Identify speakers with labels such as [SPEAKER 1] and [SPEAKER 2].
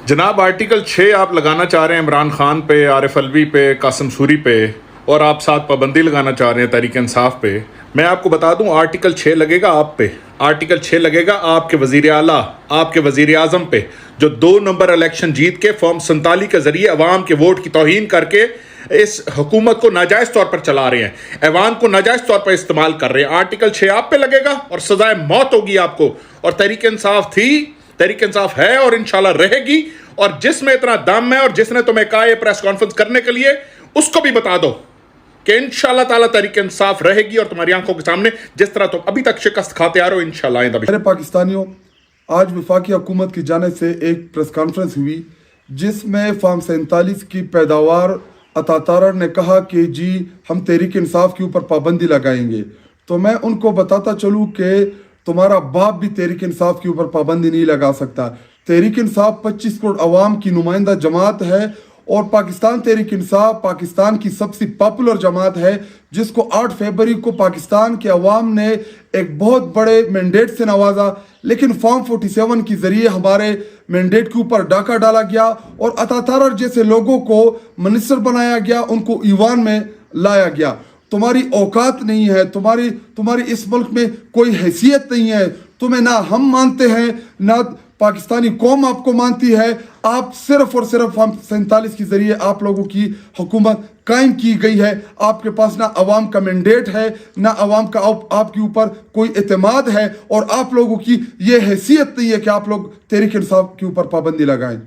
[SPEAKER 1] جناب آرٹیکل 6 آپ لگانا چاہ رہے ہیں عمران خان پہ، عارف الوی پہ، قاسم سوری پہ، اور آپ ساتھ پابندی لگانا چاہ رہے ہیں تحریک انصاف پہ. میں آپ کو بتا دوں آرٹیکل 6 لگے گا آپ پہ، آرٹیکل 6 لگے گا آپ کے وزیر اعلیٰ، آپ کے وزیر اعظم پہ، جو 2 نمبر الیکشن جیت کے فارم 47 کے ذریعے عوام کے ووٹ کی توہین کر کے اس حکومت کو ناجائز طور پر چلا رہے ہیں، ایوان کو ناجائز طور پر استعمال کر رہے ہیں. آرٹیکل 6 آپ پہ لگے گا اور سزائے موت ہوگی آپ کو. اور تحریک انصاف تھی، تحریک انصاف ہے اور انشاءاللہ رہے گی. اور جس میں اتنا دم ہے اور جس نے تمہیں کہا یہ پریس کانفرنس کرنے کے لیے، اس کو بھی بتا دو کہ انشاءاللہ تعالیٰ تحریک انصاف رہے گی اور تمہاری آنکھوں کے سامنے جس طرح تم ابھی تک شکست کھاتے آ رہے ہو انشاءاللہ آئندہ بھی.
[SPEAKER 2] میرے پاکستانیوں، آج وفاقی حکومت کی جانب سے ایک پریس کانفرنس ہوئی جس میں فارم 47 کی پیداوار عطا تارڑ نے کہا کہ جی ہم تحریک انصاف کے اوپر پابندی لگائیں گے. تو میں ان کو بتاتا چلوں کہ تمہارا باپ بھی تحریک انصاف کے اوپر پابندی نہیں لگا سکتا. تحریک انصاف 25 کروڑ عوام کی نمائندہ جماعت ہے اور پاکستان تحریک انصاف پاکستان کی سب سے پاپولر جماعت ہے، جس کو 8 فروری کو پاکستان کے عوام نے ایک بہت بڑے مینڈیٹ سے نوازا. لیکن فارم 47 کے ذریعے ہمارے مینڈیٹ کے اوپر ڈاکہ ڈالا گیا اور عطا تارڑ جیسے لوگوں کو منسٹر بنایا گیا، ان کو ایوان میں لایا گیا. تمہاری اوقات نہیں ہے، تمہاری اس ملک میں کوئی حیثیت نہیں ہے. تمہیں نہ ہم مانتے ہیں نہ پاکستانی قوم آپ کو مانتی ہے. آپ صرف اور صرف فارم 47 کے ذریعے آپ لوگوں کی حکومت قائم کی گئی ہے. آپ کے پاس نہ عوام کا مینڈیٹ ہے، نہ عوام کا آپ کے اوپر کوئی اعتماد ہے، اور آپ لوگوں کی یہ حیثیت نہیں ہے کہ آپ لوگ تحریک انصاف کے اوپر پابندی لگائیں.